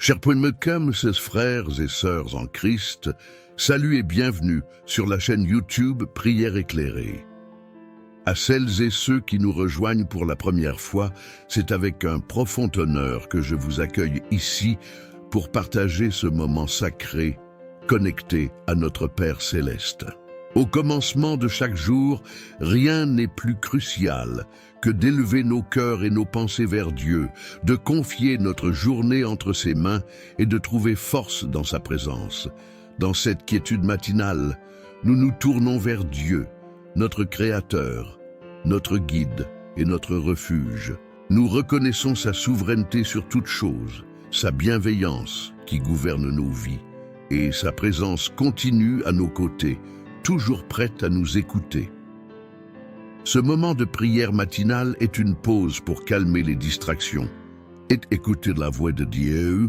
Chers mes frères et sœurs en Christ, salut et bienvenue sur la chaîne YouTube Prière éclairée. À celles et ceux qui nous rejoignent pour la première fois, c'est avec un profond honneur que je vous accueille ici pour partager ce moment sacré, connecté à notre Père Céleste. Au commencement de chaque jour, rien n'est plus crucial que d'élever nos cœurs et nos pensées vers Dieu, de confier notre journée entre ses mains et de trouver force dans sa présence. Dans cette quiétude matinale, nous nous tournons vers Dieu, notre Créateur, notre guide et notre refuge. Nous reconnaissons sa souveraineté sur toute chose, sa bienveillance qui gouverne nos vies et sa présence continue à nos côtés, toujours prête à nous écouter. Ce moment de prière matinale est une pause pour calmer les distractions et écouter la voix de Dieu.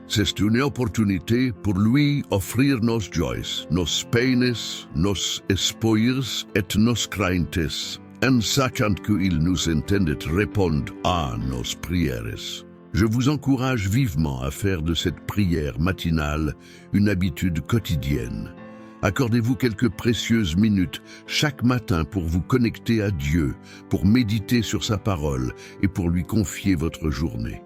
C'est une opportunité pour lui offrir nos joies, nos peines, nos espoirs et nos craintes, en sachant qu'il nous entend répondre à nos prières. Je vous encourage vivement à faire de cette prière matinale une habitude quotidienne. Accordez-vous quelques précieuses minutes chaque matin pour vous connecter à Dieu, pour méditer sur sa parole et pour lui confier votre journée.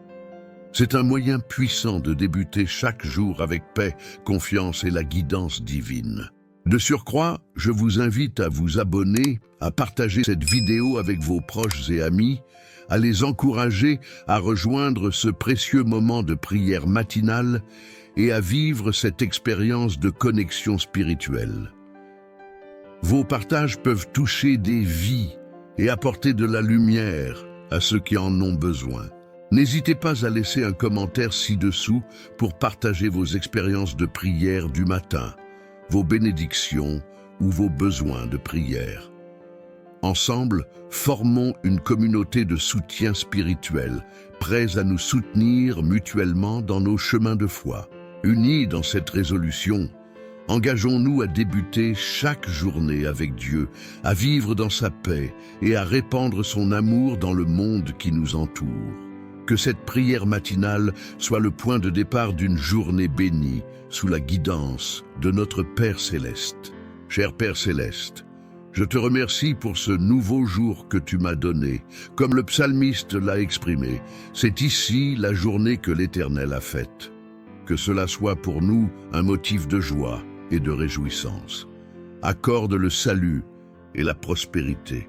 C'est un moyen puissant de débuter chaque jour avec paix, confiance et la guidance divine. De surcroît, je vous invite à vous abonner, à partager cette vidéo avec vos proches et amis, à les encourager à rejoindre ce précieux moment de prière matinale et à vivre cette expérience de connexion spirituelle. Vos partages peuvent toucher des vies et apporter de la lumière à ceux qui en ont besoin. N'hésitez pas à laisser un commentaire ci-dessous pour partager vos expériences de prière du matin, vos bénédictions ou vos besoins de prière. Ensemble, formons une communauté de soutien spirituel, prêts à nous soutenir mutuellement dans nos chemins de foi. Unis dans cette résolution, engageons-nous à débuter chaque journée avec Dieu, à vivre dans sa paix et à répandre son amour dans le monde qui nous entoure. Que cette prière matinale soit le point de départ d'une journée bénie sous la guidance de notre Père Céleste. Cher Père Céleste, je te remercie pour ce nouveau jour que tu m'as donné. Comme le psalmiste l'a exprimé, c'est ici la journée que l'Éternel a faite. Que cela soit pour nous un motif de joie et de réjouissance. Accorde le salut et la prospérité.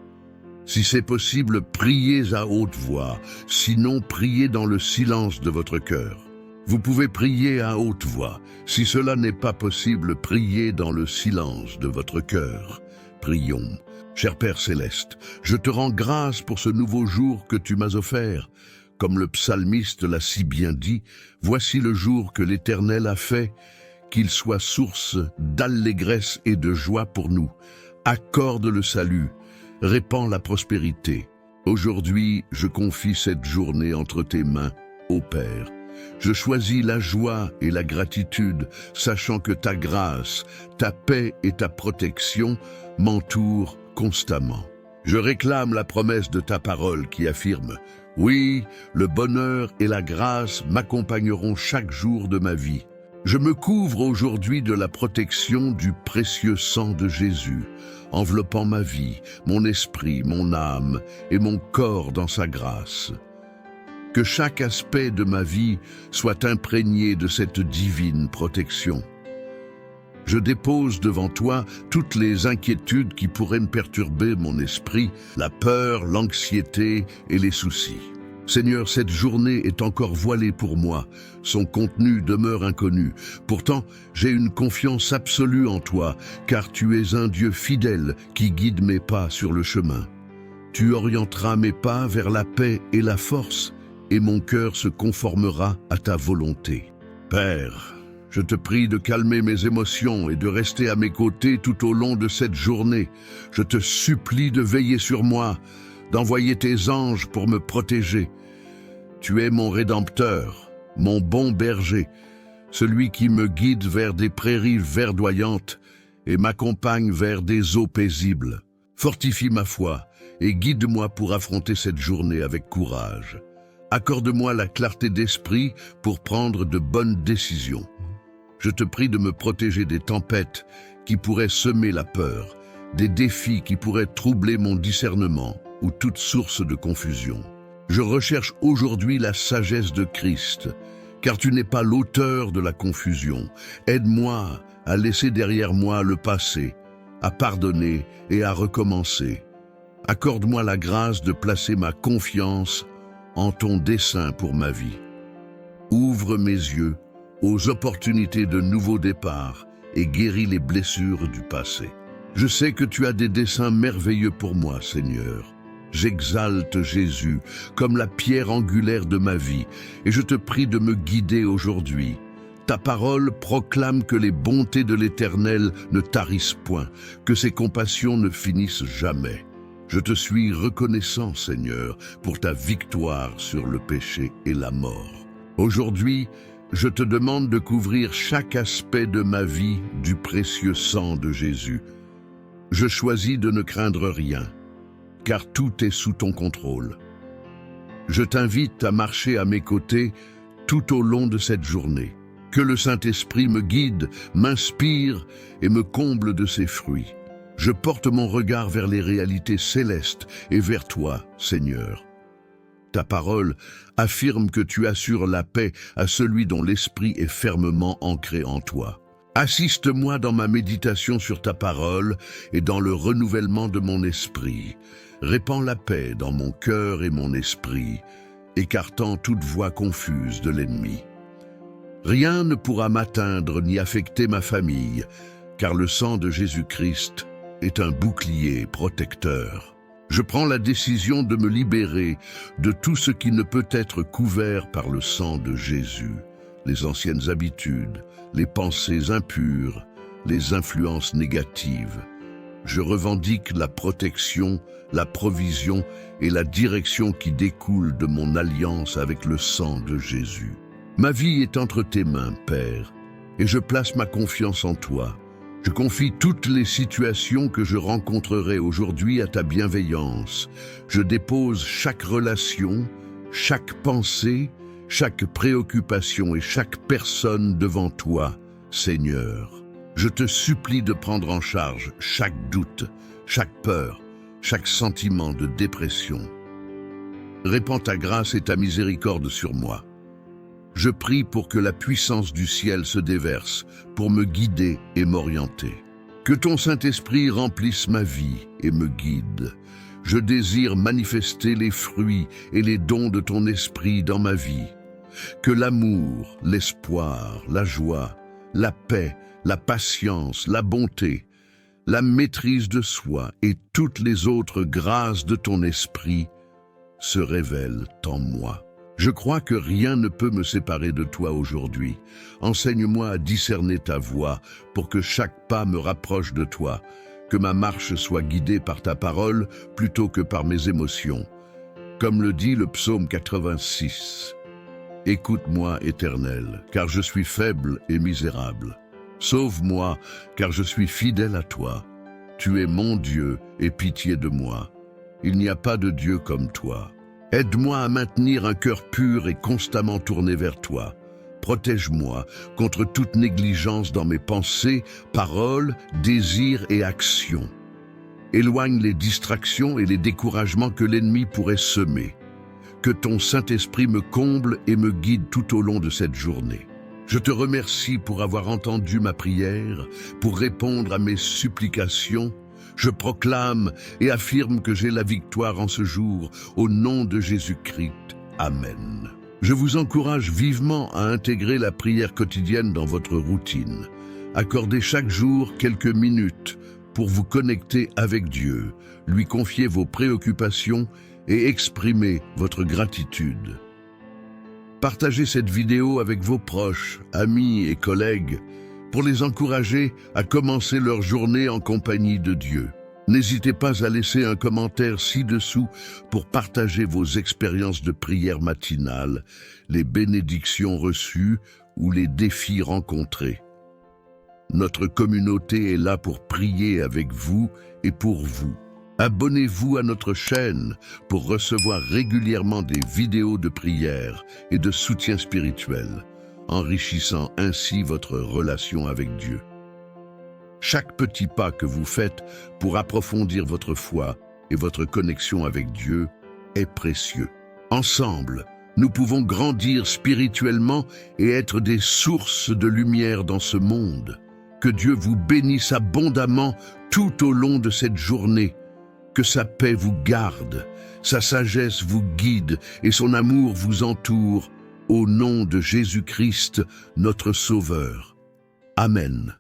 Si c'est possible, priez à haute voix, sinon priez dans le silence de votre cœur. Vous pouvez prier à haute voix. Si cela n'est pas possible, priez dans le silence de votre cœur. Prions. Cher Père Céleste, je te rends grâce pour ce nouveau jour que tu m'as offert. Comme le psalmiste l'a si bien dit, voici le jour que l'Éternel a fait, qu'il soit source d'allégresse et de joie pour nous. Accorde le salut, répands la prospérité. Aujourd'hui, je confie cette journée entre tes mains, ô Père. Je choisis la joie et la gratitude, sachant que ta grâce, ta paix et ta protection m'entourent constamment. Je réclame la promesse de ta parole qui affirme « Oui, le bonheur et la grâce m'accompagneront chaque jour de ma vie. » Je me couvre aujourd'hui de la protection du précieux sang de Jésus, enveloppant ma vie, mon esprit, mon âme et mon corps dans sa grâce. Que chaque aspect de ma vie soit imprégné de cette divine protection. Je dépose devant toi toutes les inquiétudes qui pourraient me perturber mon esprit, la peur, l'anxiété et les soucis. Seigneur, cette journée est encore voilée pour moi, son contenu demeure inconnu. Pourtant, j'ai une confiance absolue en toi, car tu es un Dieu fidèle qui guide mes pas sur le chemin. Tu orienteras mes pas vers la paix et la force, et mon cœur se conformera à ta volonté. Père, je te prie de calmer mes émotions et de rester à mes côtés tout au long de cette journée. Je te supplie de veiller sur moi, d'envoyer tes anges pour me protéger. Tu es mon Rédempteur, mon bon berger, celui qui me guide vers des prairies verdoyantes et m'accompagne vers des eaux paisibles. Fortifie ma foi et guide-moi pour affronter cette journée avec courage. Accorde-moi la clarté d'esprit pour prendre de bonnes décisions. Je te prie de me protéger des tempêtes qui pourraient semer la peur, des défis qui pourraient troubler mon discernement ou toute source de confusion. Je recherche aujourd'hui la sagesse de Christ, car tu n'es pas l'auteur de la confusion. Aide-moi à laisser derrière moi le passé, à pardonner et à recommencer. Accorde-moi la grâce de placer ma confiance en ton dessein pour ma vie. Ouvre mes yeux aux opportunités de nouveaux départs et guéris les blessures du passé. Je sais que tu as des desseins merveilleux pour moi, Seigneur. J'exalte Jésus comme la pierre angulaire de ma vie et je te prie de me guider aujourd'hui. Ta parole proclame que les bontés de l'Éternel ne tarissent point, que ses compassions ne finissent jamais. Je te suis reconnaissant, Seigneur, pour ta victoire sur le péché et la mort. Aujourd'hui, je te demande de couvrir chaque aspect de ma vie du précieux sang de Jésus. Je choisis de ne craindre rien, car tout est sous ton contrôle. Je t'invite à marcher à mes côtés tout au long de cette journée. Que le Saint-Esprit me guide, m'inspire et me comble de ses fruits. Je porte mon regard vers les réalités célestes et vers toi, Seigneur. Ta parole affirme que tu assures la paix à celui dont l'esprit est fermement ancré en toi. Assiste-moi dans ma méditation sur ta parole et dans le renouvellement de mon esprit. Répands la paix dans mon cœur et mon esprit, écartant toute voix confuse de l'ennemi. Rien ne pourra m'atteindre ni affecter ma famille, car le sang de Jésus-Christ est un bouclier protecteur. Je prends la décision de me libérer de tout ce qui ne peut être couvert par le sang de Jésus, les anciennes habitudes, les pensées impures, les influences négatives. Je revendique la protection, la provision et la direction qui découlent de mon alliance avec le sang de Jésus. Ma vie est entre tes mains, Père, et je place ma confiance en toi. Je confie toutes les situations que je rencontrerai aujourd'hui à ta bienveillance. Je dépose chaque relation, chaque pensée, chaque préoccupation et chaque personne devant toi, Seigneur. Je te supplie de prendre en charge chaque doute, chaque peur, chaque sentiment de dépression. Répands ta grâce et ta miséricorde sur moi. Je prie pour que la puissance du ciel se déverse, pour me guider et m'orienter. Que ton Saint-Esprit remplisse ma vie et me guide. Je désire manifester les fruits et les dons de ton esprit dans ma vie. Que l'amour, l'espoir, la joie, la paix, la patience, la bonté, la maîtrise de soi et toutes les autres grâces de ton esprit se révèlent en moi. Je crois que rien ne peut me séparer de toi aujourd'hui. Enseigne-moi à discerner ta voix pour que chaque pas me rapproche de toi, que ma marche soit guidée par ta parole plutôt que par mes émotions. Comme le dit le psaume 86. Écoute-moi, Éternel, car je suis faible et misérable. Sauve-moi, car je suis fidèle à toi. Tu es mon Dieu, aie pitié de moi. Il n'y a pas de Dieu comme toi. Aide-moi à maintenir un cœur pur et constamment tourné vers toi. Protège-moi contre toute négligence dans mes pensées, paroles, désirs et actions. Éloigne les distractions et les découragements que l'ennemi pourrait semer. Que ton Saint-Esprit me comble et me guide tout au long de cette journée. Je te remercie pour avoir entendu ma prière, pour répondre à mes supplications. Je proclame et affirme que j'ai la victoire en ce jour, au nom de Jésus-Christ. Amen. Je vous encourage vivement à intégrer la prière quotidienne dans votre routine. Accordez chaque jour quelques minutes pour vous connecter avec Dieu, lui confier vos préoccupations et exprimer votre gratitude. Partagez cette vidéo avec vos proches, amis et collègues pour les encourager à commencer leur journée en compagnie de Dieu. N'hésitez pas à laisser un commentaire ci-dessous pour partager vos expériences de prière matinale, les bénédictions reçues ou les défis rencontrés. Notre communauté est là pour prier avec vous et pour vous. Abonnez-vous à notre chaîne pour recevoir régulièrement des vidéos de prière et de soutien spirituel, enrichissant ainsi votre relation avec Dieu. Chaque petit pas que vous faites pour approfondir votre foi et votre connexion avec Dieu est précieux. Ensemble, nous pouvons grandir spirituellement et être des sources de lumière dans ce monde. Que Dieu vous bénisse abondamment tout au long de cette journée. Que sa paix vous garde, sa sagesse vous guide et son amour vous entoure, au nom de Jésus-Christ, notre Sauveur. Amen.